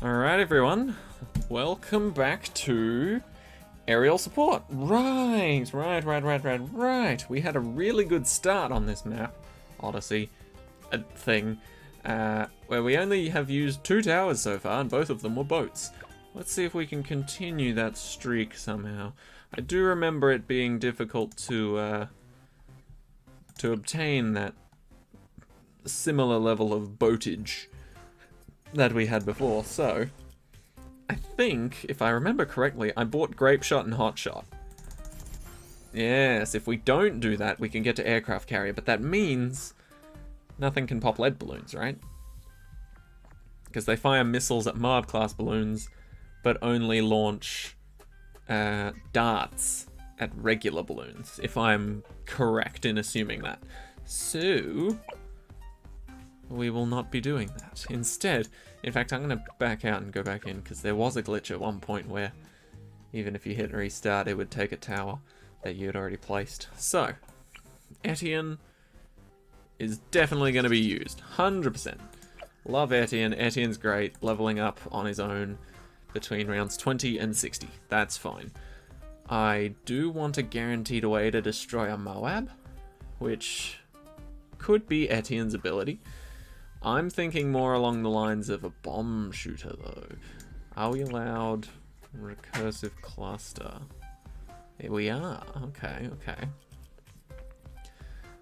Alright everyone, welcome back to aerial support. Right. We had a really good start on this map, Odyssey, where we only have used 2 towers so far, and both of them were boats. Let's see if we can continue that streak somehow. I do remember it being difficult to obtain that similar level of boatage that we had before, so I think, if I remember correctly, I bought Grape Shot and Hot Shot. Yes, if we don't do that, we can get to aircraft carrier, but that means nothing can pop lead balloons, right? Because they fire missiles at Moab class balloons, but only launch darts at regular balloons, if I'm correct in assuming that. So we will not be doing that. Instead, in fact, I'm going to back out and go back in, because there was a glitch at one point where even if you hit restart, it would take a tower that you had already placed. So, Etienne is definitely going to be used. 100%. Love Etienne. Etienne's great, leveling up on his own between rounds 20 and 60. That's fine. I do want a guaranteed way to destroy a Moab, which could be Etienne's ability. I'm thinking more along the lines of a bomb shooter, though. Are we allowed recursive cluster? Here we are. Okay.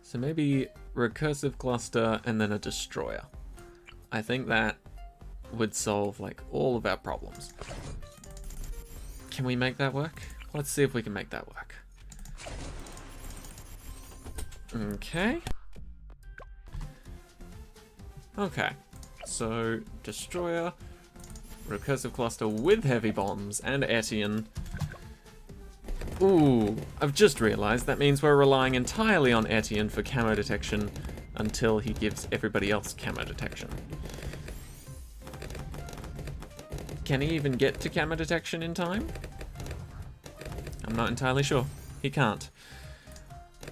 So maybe recursive cluster and then a destroyer. I think that would solve, like, all of our problems. Can we make that work? Let's see if we can make that work. Okay, so destroyer, recursive cluster with heavy bombs, and Etienne. Ooh, I've just realized that means we're relying entirely on Etienne for camo detection until he gives everybody else camo detection. Can he even get to camo detection in time? I'm not entirely sure. He can't.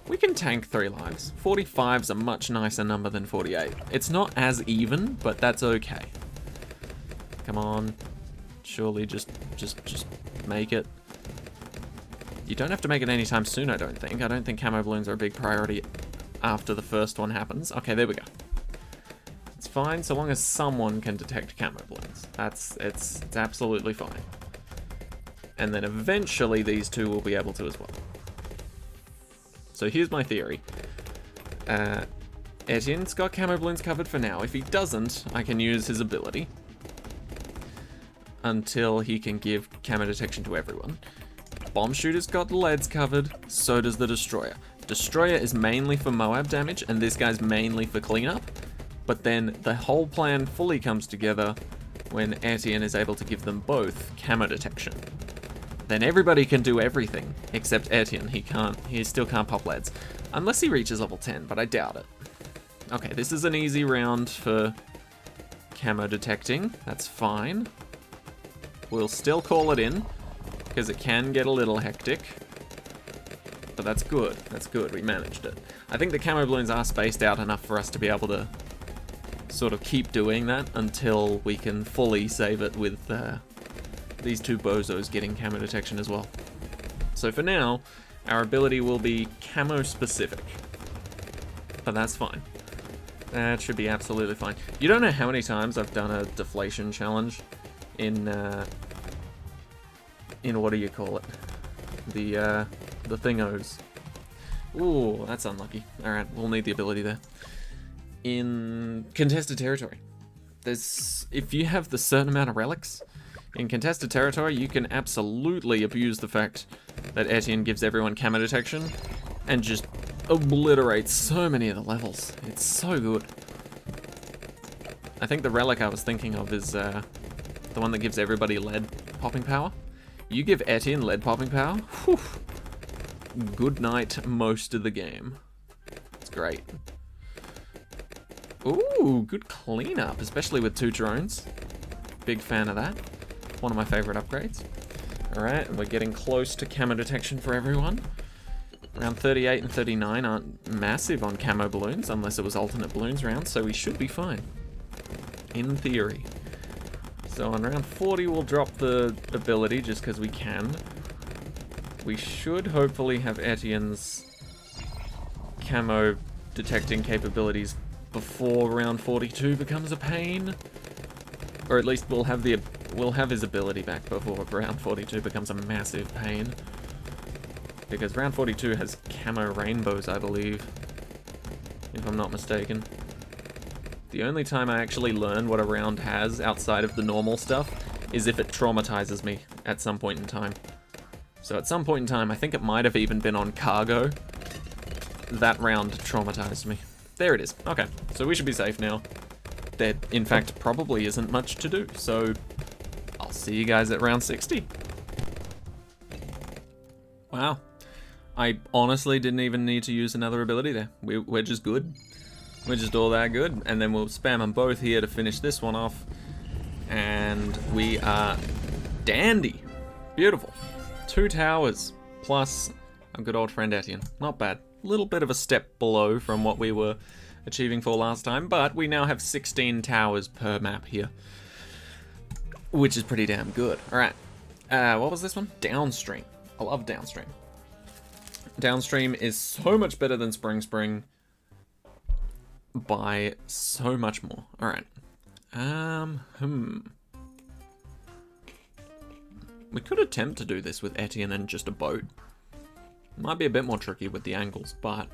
We can tank 3 lives. 45's a much nicer number than 48. It's not as even, but that's okay. Come on. Surely just make it. You don't have to make it anytime soon, I don't think. I don't think camo balloons are a big priority after the first one happens. Okay, there we go. It's fine so long as someone can detect camo balloons. It's absolutely fine. And then eventually these two will be able to as well. So here's my theory. Etienne's got camo balloons covered for now. If he doesn't, I can use his ability until he can give camo detection to everyone. Bomb shooter's got the leads covered, so does the destroyer. Destroyer is mainly for Moab damage, and this guy's mainly for cleanup. But then the whole plan fully comes together when Etienne is able to give them both camo detection. Then everybody can do everything, except Etienne. He still can't pop leads. Unless he reaches level 10, but I doubt it. Okay, this is an easy round for camo detecting. That's fine. We'll still call it in, because it can get a little hectic. But that's good. That's good. We managed it. I think the camo balloons are spaced out enough for us to be able to sort of keep doing that until we can fully save it with these 2 bozos getting camo detection as well. So for now, our ability will be camo specific. But that's fine. That should be absolutely fine. You don't know how many times I've done a deflation challenge in what do you call it? The thingos. Ooh, that's unlucky. Alright, we'll need the ability there. In contested territory, if you have the certain amount of relics, in contested territory, you can absolutely abuse the fact that Etienne gives everyone camo detection and just obliterates so many of the levels. It's so good. I think the relic I was thinking of is the one that gives everybody lead popping power. You give Etienne lead popping power, whew, good night most of the game. It's great. Ooh, good cleanup, especially with 2 drones. Big fan of that. One of my favorite upgrades. Alright, we're getting close to camo detection for everyone. Round 38 and 39 aren't massive on camo balloons, unless it was alternate balloons round, so we should be fine. In theory. So on round 40, we'll drop the ability just because we can. We should hopefully have Etienne's camo detecting capabilities before round 42 becomes a pain. Or at least we'll have his ability back before round 42 becomes a massive pain. Because round 42 has camo rainbows, I believe. If I'm not mistaken. The only time I actually learn what a round has outside of the normal stuff is if it traumatizes me at some point in time. So at some point in time, I think it might have even been on cargo, that round traumatized me. There it is. Okay, so we should be safe now. There, in fact, probably isn't much to do, so I'll see you guys at round 60. Wow. I honestly didn't even need to use another ability there. We're just good. We're just all that good. And then we'll spam them both here to finish this one off. And we are dandy. Beautiful. 2 towers plus our good old friend Etienne. Not bad. A little bit of a step below from what we were achieving for last time, but we now have 16 towers per map here, which is pretty damn good. All right. What was this one? Downstream. I love Downstream. Downstream is so much better than Spring by so much more. All right. We could attempt to do this with Etienne and just a boat. Might be a bit more tricky with the angles, but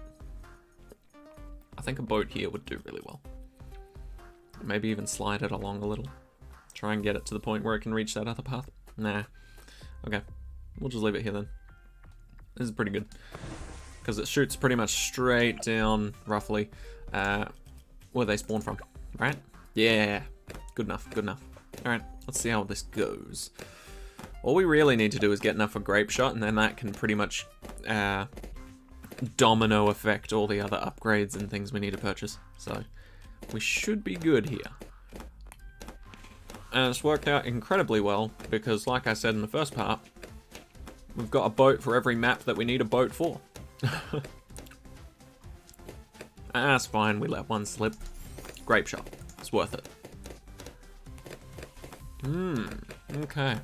I think a boat here would do really well. Maybe even slide it along a little. Try and get it to the point where it can reach that other path. Nah. Okay. We'll just leave it here then. This is pretty good. Because it shoots pretty much straight down, roughly, where they spawn from. Right? Yeah. Good enough, good enough. Alright, let's see how this goes. All we really need to do is get enough for Grape Shot, and then that can pretty much domino effect all the other upgrades and things we need to purchase. So, we should be good here. And it's worked out incredibly well, because like I said in the first part, we've got a boat for every map that we need a boat for. That's fine, we let one slip. Grape Shot. It's worth it. Okay.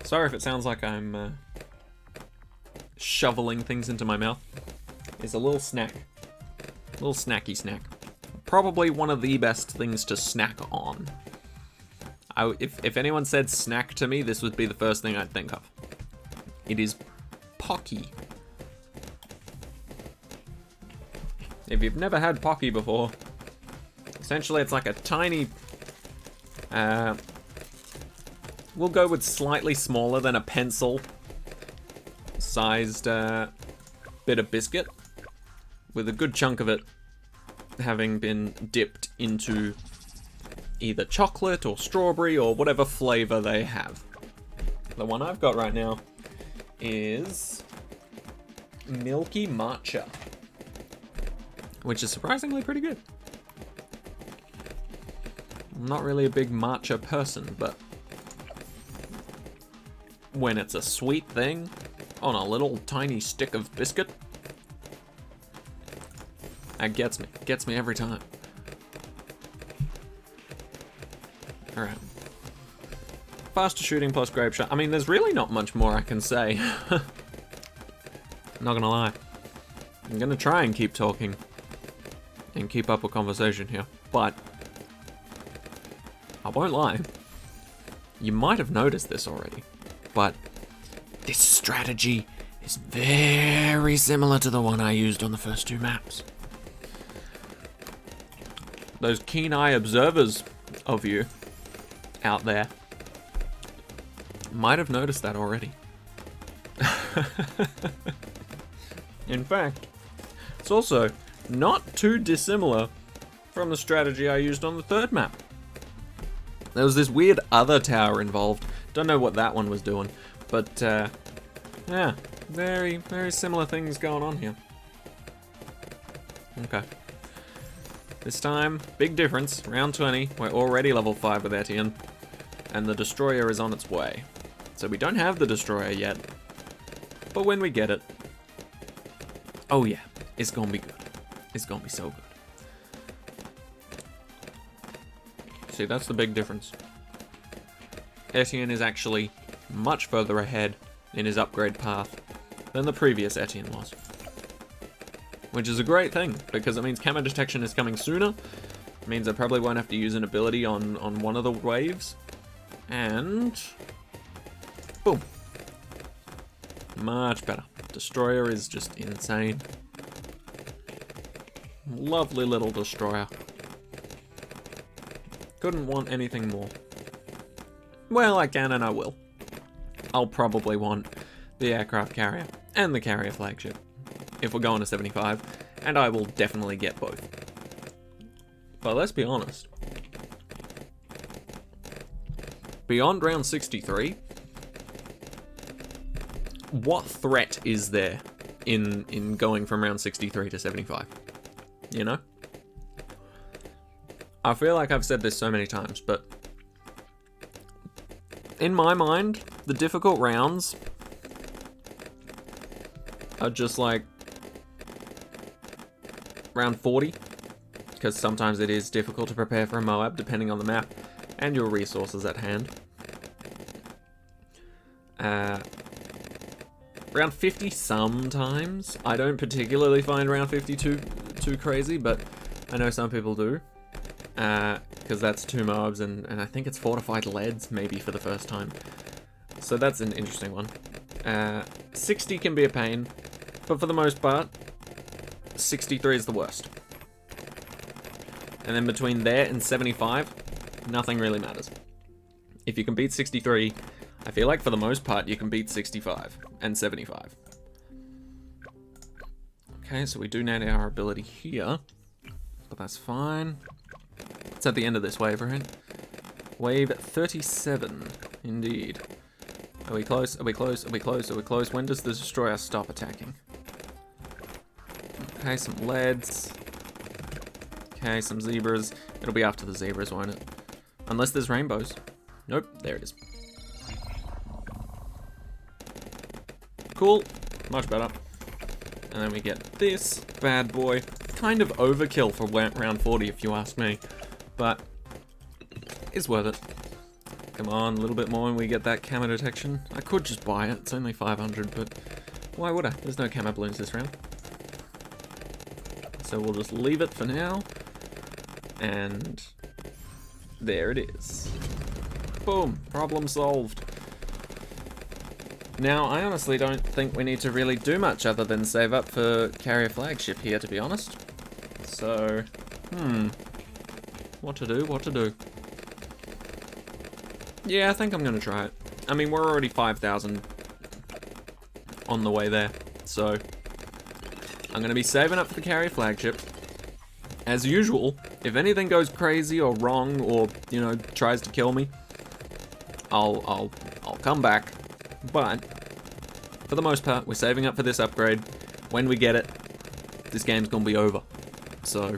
Sorry if it sounds like I'm shoveling things into my mouth. It's a little snack. A little snacky snack. Probably one of the best things to snack on. If anyone said snack to me, this would be the first thing I'd think of. It is Pocky. If you've never had Pocky before, essentially it's like a tiny, we'll go with slightly smaller than a pencil sized bit of biscuit, with a good chunk of it having been dipped into either chocolate or strawberry or whatever flavor they have. The one I've got right now is Milky Matcha, which is surprisingly pretty good. I'm not really a big matcha person, but when it's a sweet thing on a little tiny stick of biscuit, that gets me every time. Alright. Faster shooting plus Grape Shot. I mean, there's really not much more I can say. Not gonna lie. I'm gonna try and keep talking and keep up a conversation here, but I won't lie. You might have noticed this already, but this strategy is very similar to the one I used on the first 2 maps. Those keen-eye observers of you out there might have noticed that already. In fact, it's also not too dissimilar from the strategy I used on the 3rd map. There was this weird other tower involved. Don't know what that one was doing, but yeah, very, very similar things going on here. Okay. This time, big difference, round 20, we're already level 5 with Etienne, and the Destroyer is on its way. So we don't have the Destroyer yet, but when we get it, oh yeah, it's gonna be good. It's gonna be so good. See, that's the big difference. Etienne is actually much further ahead in his upgrade path than the previous Etienne was. Which is a great thing, because it means camo detection is coming sooner. It means I probably won't have to use an ability on one of the waves. And... boom. Much better. Destroyer is just insane. Lovely little destroyer. Couldn't want anything more. Well, I can and I will. I'll probably want the aircraft carrier and the carrier flagship if we're going to 75, and I will definitely get both. But let's be honest. Beyond round 63, what threat is there in going from round 63 to 75? You know? I feel like I've said this so many times, but in my mind, the difficult rounds are just like round 40, because sometimes it is difficult to prepare for a Moab depending on the map and your resources at hand. Round 50 sometimes. I don't particularly find round 50 too crazy, but I know some people do. Because that's 2 Moabs and I think it's fortified leads maybe for the first time. So that's an interesting one. 60 can be a pain, but for the most part, 63 is the worst. And then between there and 75, nothing really matters. If you can beat 63, I feel like for the most part you can beat 65 and 75. Okay, so we do need our ability here, but that's fine. It's at the end of this wave, right? Wave 37, indeed. Are we close? Are we close? Are we close? Are we close? When does the destroyer stop attacking? Okay, some leads. Okay, some zebras. It'll be after the zebras, won't it? Unless there's rainbows. Nope, there it is. Cool, much better. And then we get this bad boy. Kind of overkill for round 40 if you ask me, but it's worth it. Come on, a little bit more and we get that camo detection. I could just buy it, it's only 500, but why would I? There's no camo balloons this round. So we'll just leave it for now. And there it is. Boom, problem solved. Now, I honestly don't think we need to really do much other than save up for carrier flagship here, to be honest. So, what to do? Yeah, I think I'm gonna try it. I mean, we're already 5,000 on the way there, so I'm gonna be saving up for the carrier flagship. As usual, if anything goes crazy or wrong or, you know, tries to kill me, I'll come back. But for the most part, we're saving up for this upgrade. When we get it, this game's gonna be over. So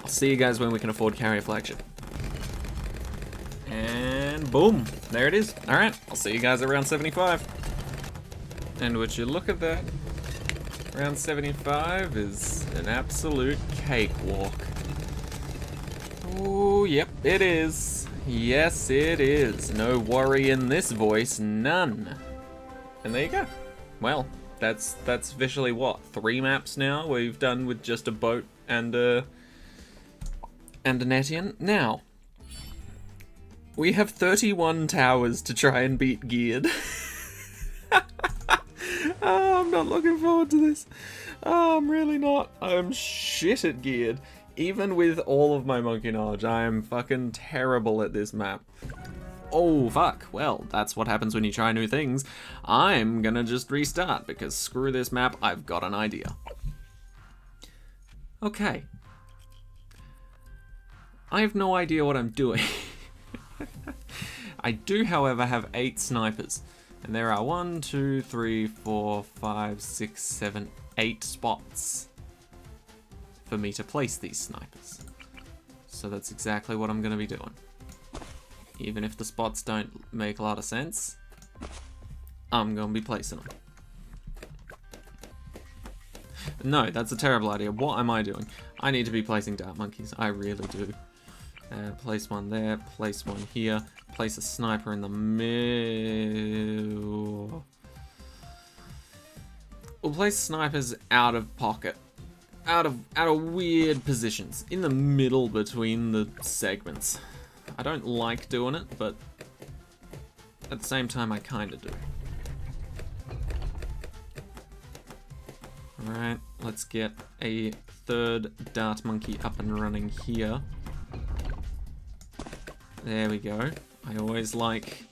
I'll see you guys when we can afford carrier flagship. And boom, there it is. All right, I'll see you guys around 75. And would you look at that? Round 75 is an absolute cakewalk. Oh, yep, it is. Yes, it is. No worry in this voice, none. And there you go. Well, that's officially what, 3 maps now we've done with just a boat and an Etienne. Now, we have 31 towers to try and beat geared. Oh, I'm not looking forward to this. Oh, I'm really not. I'm shit at geared. Even with all of my monkey knowledge, I am fucking terrible at this map. Oh, fuck. Well, that's what happens when you try new things. I'm gonna just restart, because screw this map, I've got an idea. Okay. I have no idea what I'm doing. I do, however, have 8 snipers. And there are 1, 2, 3, 4, 5, 6, 7, 8 spots for me to place these snipers. So that's exactly what I'm going to be doing. Even if the spots don't make a lot of sense, I'm going to be placing them. No, that's a terrible idea. What am I doing? I need to be placing dart monkeys. I really do. Place one there, place one here, place a sniper in the middle. We'll place snipers out of pocket. Out of weird positions. In the middle between the segments. I don't like doing it, but at the same time I kinda do. Alright, let's get a third dart monkey up and running here. There we go. I always like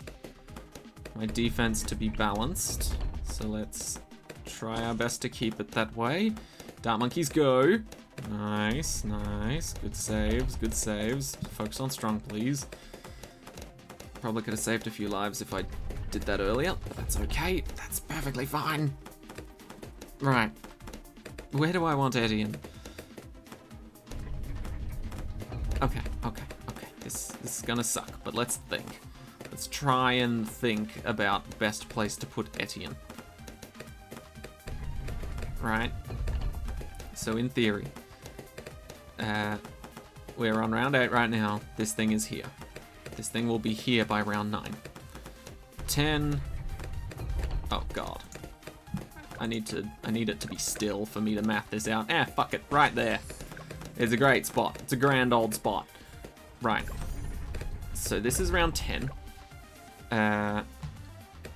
my defense to be balanced, so let's try our best to keep it that way. Dart monkeys go. Nice, nice. Good saves, good saves. Focus on strong, please. Probably could have saved a few lives if I did that earlier. That's okay. That's perfectly fine. Right. Where do I want Etienne? Okay. This is gonna suck, but let's think. Let's try and think about best place to put Etienne. Right. So in theory, we're on round 8 right now. This thing is here. This thing will be here by round 9. 10. Oh god. I need it to be still for me to math this out. Fuck it. Right there. It's a great spot. It's a grand old spot. Right. So this is round 10.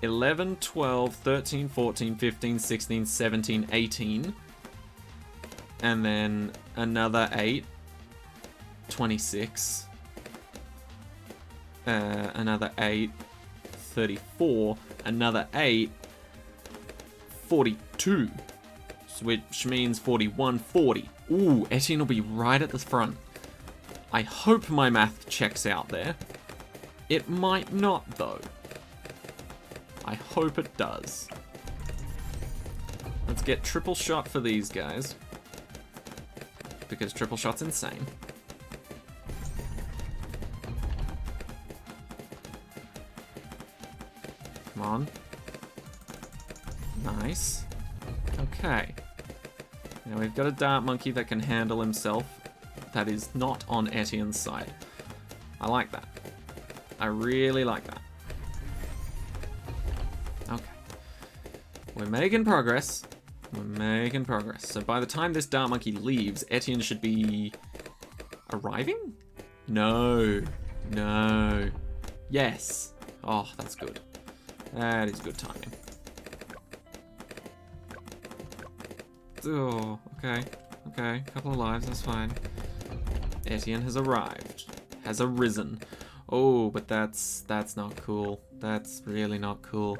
11, 12, 13, 14, 15, 16, 17, 18. And then another 8. 26. Another 8. 34. Another 8. 42. Which means 41, 40. Ooh, Etienne will be right at the front. I hope my math checks out there. It might not, though. I hope it does. Let's get triple shot for these guys. Because triple shot's insane. Come on. Nice. Okay. Now we've got a dart monkey that can handle himself. That is not on Etienne's side. I like that. I really like that. Okay. We're making progress. We're making progress. So by the time this dart monkey leaves, Etienne should be arriving? No. No. Yes. Oh, that's good. That is good timing. Oh, okay. Okay, couple of lives, that's fine. Etienne has arrived. Has arisen. Oh, but that's not cool. That's really not cool.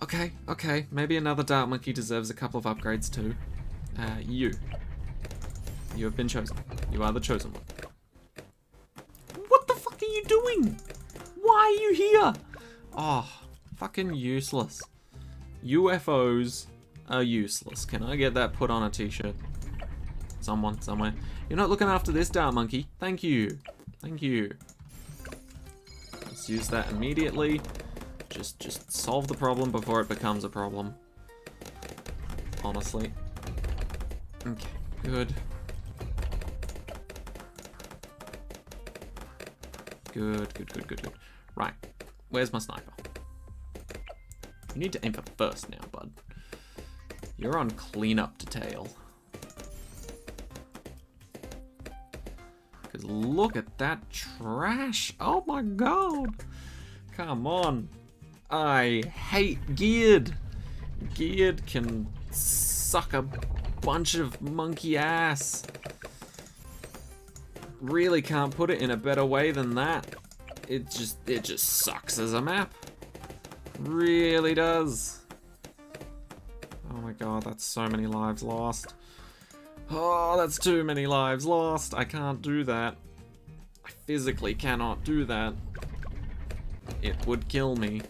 Okay, okay. Maybe another dart monkey deserves a couple of upgrades too. You. You have been chosen. You are the chosen one. What the fuck are you doing? Why are you here? Oh, fucking useless. UFOs are useless. Can I get that put on a t-shirt? Someone, somewhere. You're not looking after this dart monkey. Thank you. Thank you. Let's use that immediately. Just solve the problem before it becomes a problem. Honestly. Okay, good. Good. Right, where's my sniper? You need to aim for first now, bud. You're on cleanup detail. Because look at that trash. Oh my god. Come on. I hate Geared. Geared can suck a bunch of monkey ass. Really can't put it in a better way than that. It just sucks as a map. Really does. Oh my god, that's so many lives lost. Oh, that's too many lives lost. I can't do that. I physically cannot do that. It would kill me.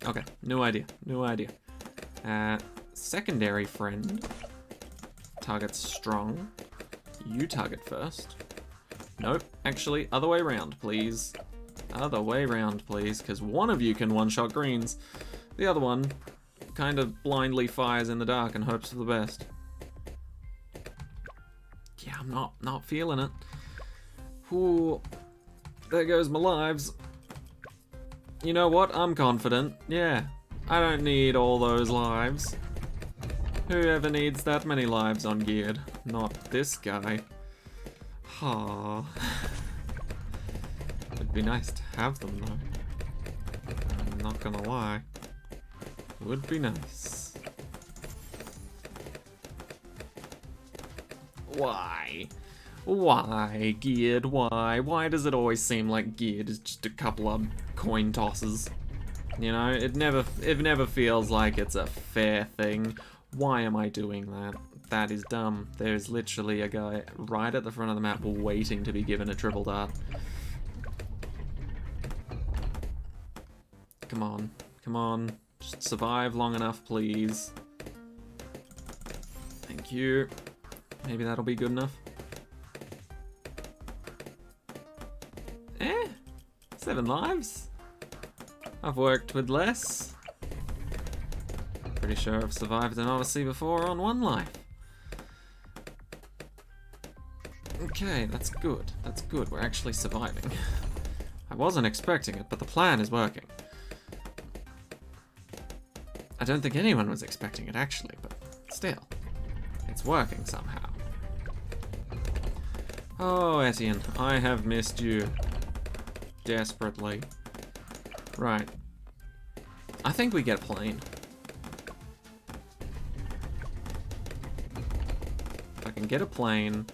Okay, new idea. Secondary friend. Target's strong. You target first. Nope, actually, other way round, please. Other way round, please, because one of you can one-shot greens. The other one kind of blindly fires in the dark and hopes for the best. Yeah, I'm not feeling it. Ooh. There goes my lives. You know what? I'm confident. Yeah. I don't need all those lives. Whoever needs that many lives on geared? Not this guy. Ha. It'd be nice to have them though. I'm not gonna lie. Would be nice. Why? Why, geared? Why? Why does it always seem like geared is just a couple of coin tosses? You know, it never feels like it's a fair thing. Why am I doing that? That is dumb. There's literally a guy right at the front of the map waiting to be given a triple dart. Come on. Come on. Just survive long enough, please. Thank you. Maybe that'll be good enough. 7 lives? I've worked with less. Pretty sure I've survived an Odyssey before on 1 life. Okay, that's good. That's good. We're actually surviving. I wasn't expecting it, but the plan is working. I don't think anyone was expecting it, actually, but still. It's working somehow. Oh, Etienne, I have missed you. Desperately. Right. I think we get a plane. If I can get a plane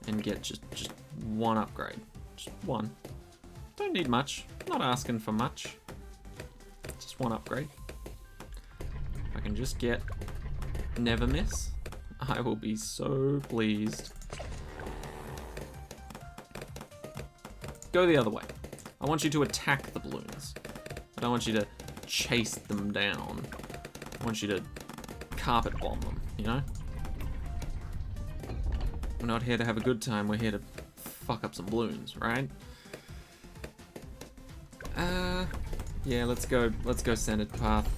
and get just 1 upgrade. Just 1. Don't need much. Not asking for much. Just 1 upgrade. If I can just get never miss, I will be so pleased. Go the other way. I want you to attack the balloons. I don't want you to chase them down. I want you to carpet bomb them, you know? We're not here to have a good time, we're here to fuck up some balloons, right? Yeah, let's go centered path.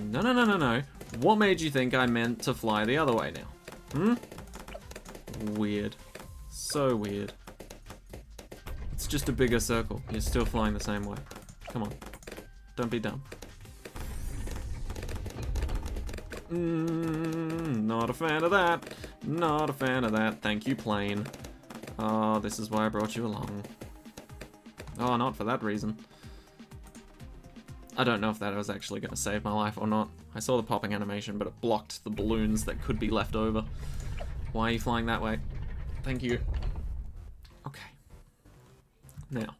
No, no, no, no, no. What made you think I meant to fly the other way now? Weird. So weird. It's just a bigger circle. You're still flying the same way. Come on. Don't be dumb. Not a fan of that. Not a fan of that. Thank you, plane. Oh, this is why I brought you along. Oh, not for that reason. I don't know if that was actually going to save my life or not. I saw the popping animation, but it blocked the balloons that could be left over. Why are you flying that way? Thank you. Okay. Now.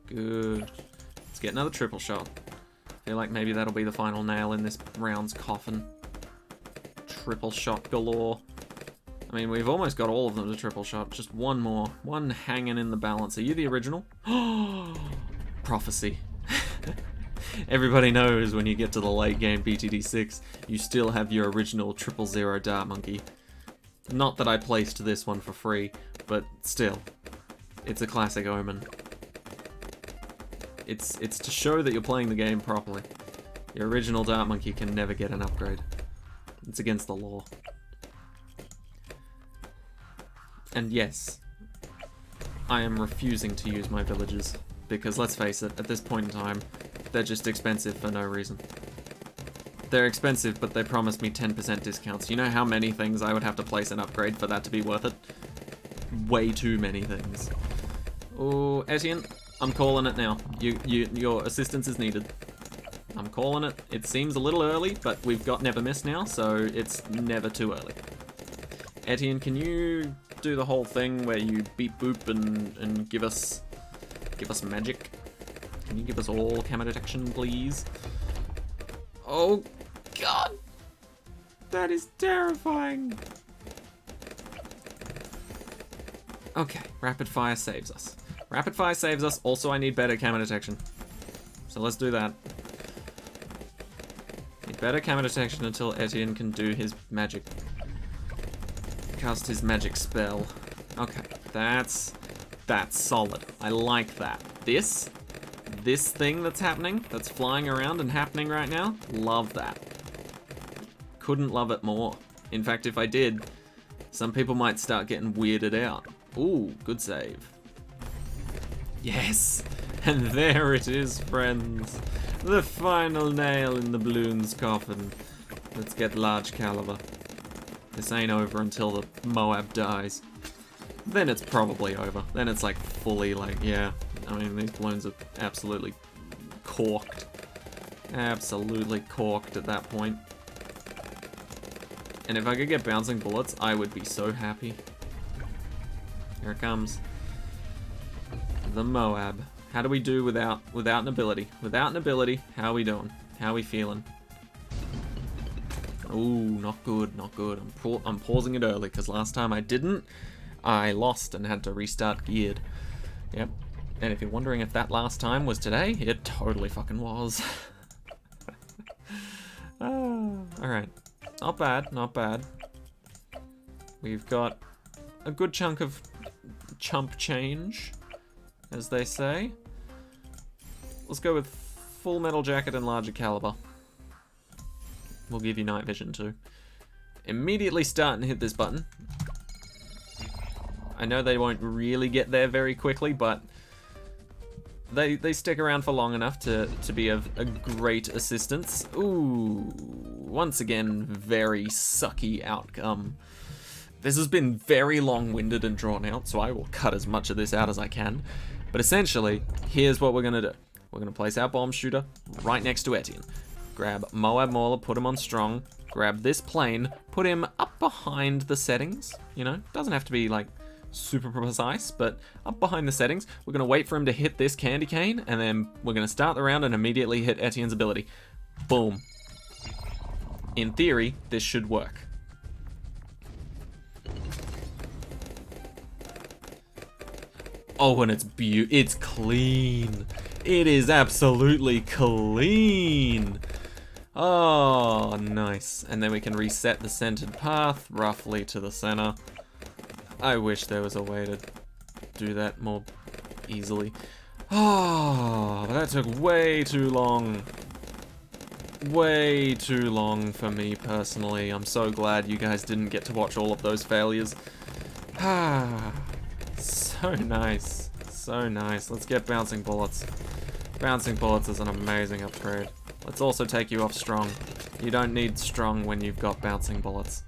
Good. Let's get another triple shot. I feel like maybe that'll be the final nail in this round's coffin. Triple shot galore. I mean, we've almost got all of them to triple shot. Just 1 more. 1 hanging in the balance. Are you the original? Prophecy. Everybody knows when you get to the late game BTD6, you still have your original 000 dart monkey. Not that I placed this one for free, but still. It's a classic omen. It's to show that you're playing the game properly. Your original dart monkey can never get an upgrade. It's against the law. And yes, I am refusing to use my villages, because let's face it, at this point in time, they're just expensive for no reason. They're expensive, but they promised me 10% discounts. You know how many things I would have to place an upgrade for that to be worth it? Way too many things. Oh, Etienne, I'm calling it now. Your assistance is needed. I'm calling it. It seems a little early, but we've got never miss now, so it's never too early. Etienne, can you do the whole thing where you beep boop and give us magic? Can you give us all camera detection, please? Oh, God. That is terrifying. Okay, rapid fire saves us. Rapid fire saves us. Also, I need better camera detection. So let's do that. Need better camera detection until Etienne can do his magic. Cast his magic spell. Okay, that's solid. I like that. This thing that's happening, that's flying around and happening right now, love that. Couldn't love it more. In fact, if I did, some people might start getting weirded out. Ooh, good save. Yes! And there it is, friends. The final nail in the balloon's coffin. Let's get large caliber. This ain't over until the Moab dies. Then it's probably over. Then it's like fully like, yeah. I mean, these balloons are absolutely corked. Absolutely corked at that point. And if I could get bouncing bullets, I would be so happy. Here it comes. The Moab. How do we do without an ability? Without an ability, how are we doing? How are we feeling? Ooh, not good, not good. I'm pausing it early, because last time I didn't, I lost and had to restart geared. Yep. And if you're wondering if that last time was today, it totally fucking was. Alright. Not bad, not bad. We've got a good chunk of chump change, as they say. Let's go with full metal jacket and larger caliber. We'll give you night vision too. Immediately start and hit this button. I know they won't really get there very quickly, but they stick around for long enough to be of a great assistance. Ooh, once again, very sucky outcome. This has been very long-winded and drawn out, so I will cut as much of this out as I can. But essentially, here's what we're gonna do. We're gonna place our bomb shooter right next to Etienne. Grab Moab Mauler, put him on strong. Grab this plane, put him up behind the settings. You know, doesn't have to be like super precise, but up behind the settings. We're gonna wait for him to hit this candy cane, and then we're gonna start the round and immediately hit Etienne's ability. Boom. In theory, this should work. Oh, and it's clean. It is absolutely clean. Oh, nice. And then we can reset the centered path roughly to the center. I wish there was a way to do that more easily. Oh, that took way too long. Way too long for me personally. I'm so glad you guys didn't get to watch all of those failures. Ah, so nice. So nice. Let's get bouncing bullets. Bouncing bullets is an amazing upgrade. Let's also take you off strong. You don't need strong when you've got bouncing bullets.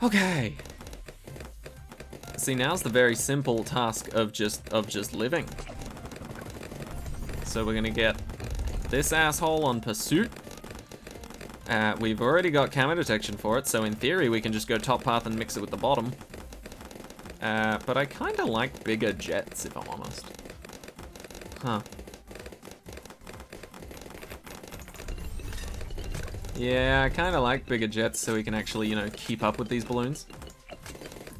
Okay. See, now's the very simple task of just living. So we're gonna get this asshole on pursuit. We've already got camo detection for it, so in theory we can just go top path and mix it with the bottom. But I kinda like bigger jets, if I'm honest. Huh. Yeah, I kinda like bigger jets so we can actually, you know, keep up with these balloons.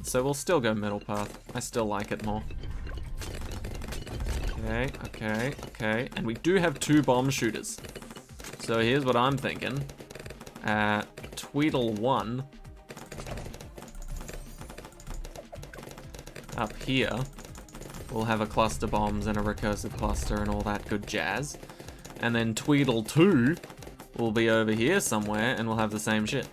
So we'll still go middle path. I still like it more. Okay, okay, okay. And we do have 2 bomb shooters. So here's what I'm thinking. Tweedle 1. Up here, we'll have a cluster bombs and a recursive cluster and all that good jazz. And then Tweedle 2 will be over here somewhere and we'll have the same shit.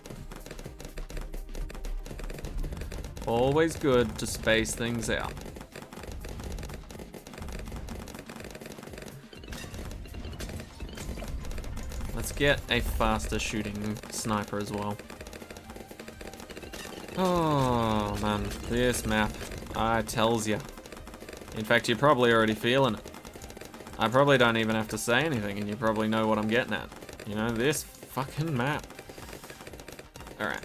Always good to space things out. Let's get a faster shooting sniper as well. Oh man, this map, I tells ya. In fact, you're probably already feeling it. I probably don't even have to say anything and you probably know what I'm getting at. You know, this fucking map. Alright,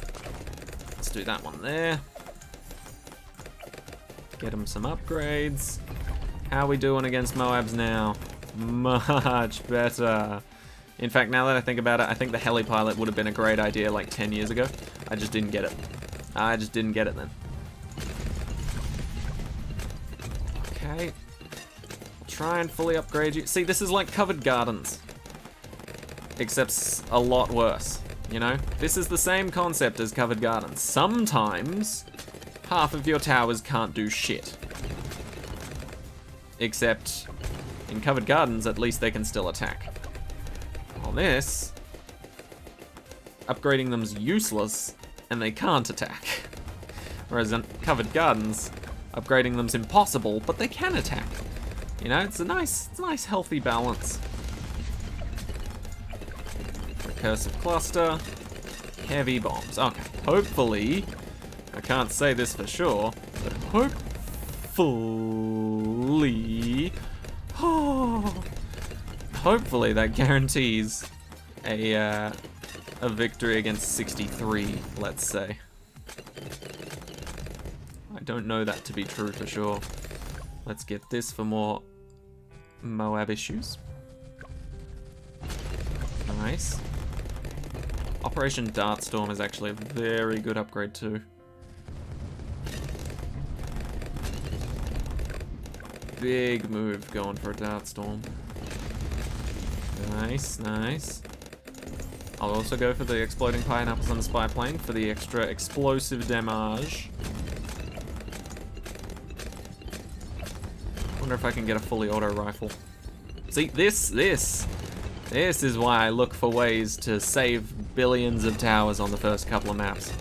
let's do that one there. Get him some upgrades. How are we doing against Moabs now? Much better. In fact, now that I think about it, I think the heli pilot would have been a great idea like 10 years ago. I just didn't get it. I just didn't get it then. Okay. I'll try and fully upgrade you. See, this is like covered gardens. Except a lot worse, you know? This is the same concept as covered gardens. Sometimes half of your towers can't do shit. Except in covered gardens, at least they can still attack. On this, upgrading them's useless and they can't attack. Whereas in covered gardens, upgrading them's impossible, but they can attack. You know, it's a nice healthy balance. Recursive cluster, heavy bombs. Okay, hopefully, I can't say this for sure, but hopefully, hopefully that guarantees a victory against 63, let's say. I don't know that to be true for sure. Let's get this for more Moab issues. Nice. Operation Dartstorm is actually a very good upgrade too. Big move going for a Dartstorm. Nice, nice. I'll also go for the Exploding Pineapples on the Spy Plane for the extra explosive damage. Wonder if I can get a fully auto rifle. See, this is why I look for ways to save billions of towers on the first couple of maps.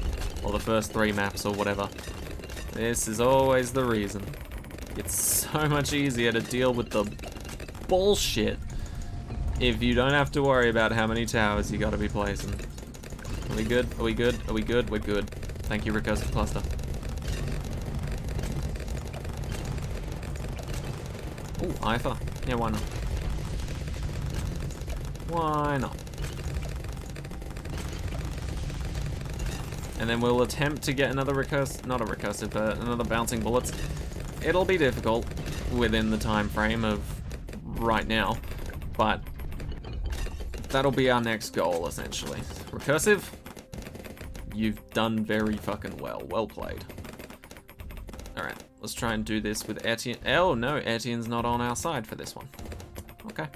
Or the first 3 maps or whatever. This is always the reason. It's so much easier to deal with the bullshit if you don't have to worry about how many towers you gotta be placing. Are we good? Are we good? Are we good? We're good. Thank you, Recursive Cluster. Ooh, IFA. Yeah, why not? Why not? And then we'll attempt to get another another bouncing bullets. It'll be difficult within the time frame of right now, but that'll be our next goal, essentially. Recursive, you've done very fucking well. Well played. Alright, let's try and do this with Etienne. Oh no, Etienne's not on our side for this one. Okay.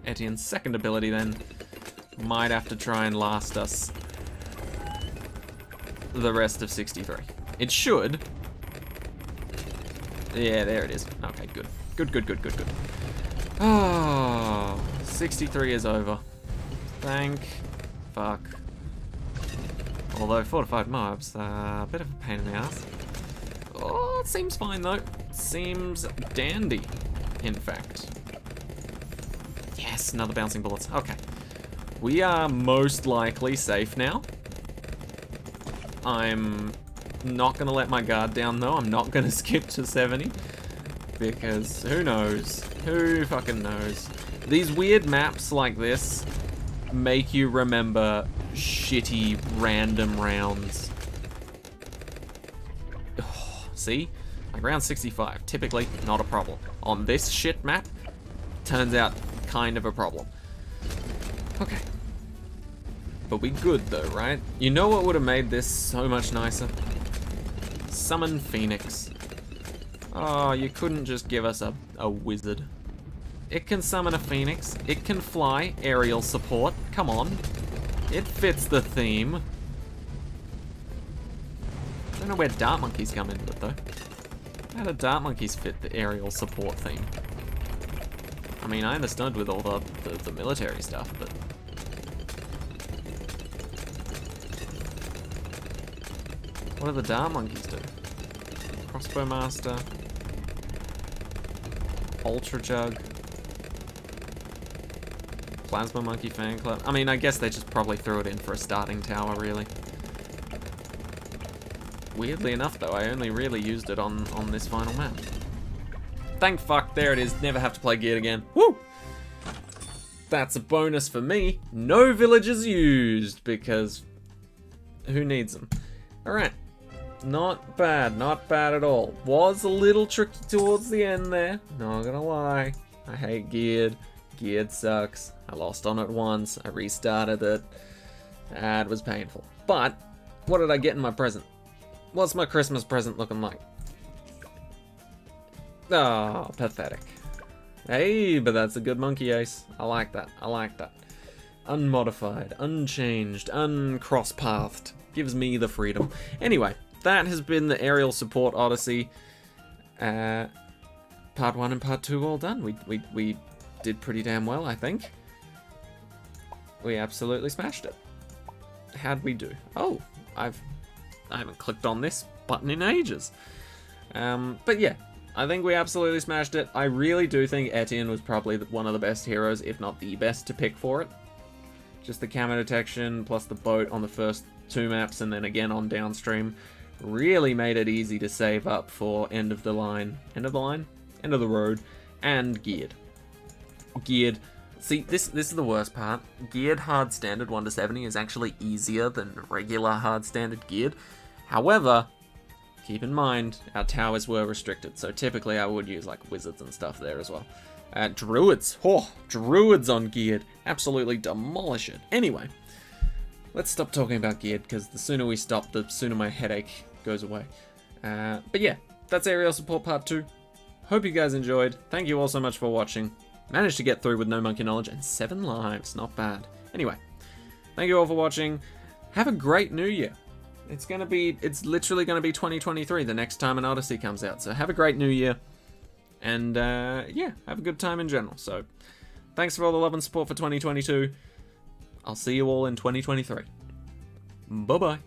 Etienne's second ability then might have to try and last us the rest of 63. It should. Yeah, there it is. Okay, good. Good. Oh, 63 is over. Thank fuck. Although fortified mobs, a bit of a pain in the ass. Oh, it seems fine though. Seems dandy, in fact. Yes, another bouncing bullets. Okay. We are most likely safe now. I'm not gonna let my guard down though. I'm not gonna skip to 70. Because who knows? Who fucking knows? These weird maps like this make you remember shitty random rounds. Oh, see? Like round 65, typically not a problem. On this shit map, turns out kind of a problem. Okay. But we good though, right? You know what would have made this so much nicer? Summon Phoenix. Oh, you couldn't just give us a wizard. It can summon a Phoenix. It can fly. Aerial support. Come on. It fits the theme. I don't know where Dart Monkeys come into it though. How do Dart Monkeys fit the aerial support theme? I mean, I understood with all the military stuff, but... what do the Dart Monkeys do? Crossbow Master. Ultra Jug. Plasma Monkey Fan Club. I mean, I guess they just probably threw it in for a starting tower, really. Weirdly enough, though, I only really used it on this final map. Thank fuck, there it is. Never have to play Geared again. Woo! That's a bonus for me. No villages used, because who needs them? Alright. Not bad at all. Was a little tricky towards the end there, not gonna lie. I hate Geared. Geared sucks. I lost on it once, I restarted it. That was painful. But, what did I get in my present? What's my Christmas present looking like? Oh, pathetic. Hey, but that's a good monkey ace. I like that, I like that. Unmodified, unchanged, uncross-pathed. Gives me the freedom. Anyway. That has been the Aerial Support Odyssey. Part 1 and Part 2 all done. We did pretty damn well, I think. We absolutely smashed it. How'd we do? Oh, I've I haven't clicked on this button in ages. But yeah, I think we absolutely smashed it. I really do think Etienne was probably one of the best heroes, if not the best, to pick for it. Just the camo detection, plus the boat on the first 2 maps, and then again on downstream, really made it easy to save up for end of the road, and geared. See, this is the worst part. Geared hard standard 1 to 70 is actually easier than regular hard standard geared. However, keep in mind, our towers were restricted, so typically I would use like wizards and stuff there as well. Druids. Oh, druids on geared. Absolutely demolish it. Anyway, let's stop talking about geared, because the sooner we stop, the sooner my headache goes away. But yeah, that's aerial support part 2. Hope you guys enjoyed. Thank you all so much for watching. Managed to get through with no monkey knowledge and 7 lives. Not bad. Anyway, thank you all for watching. Have a great new year. It's literally gonna be 2023 the next time an Odyssey comes out. So have a great new year. And yeah, have a good time in general. So thanks for all the love and support for 2022. I'll see you all in 2023. Bye-bye.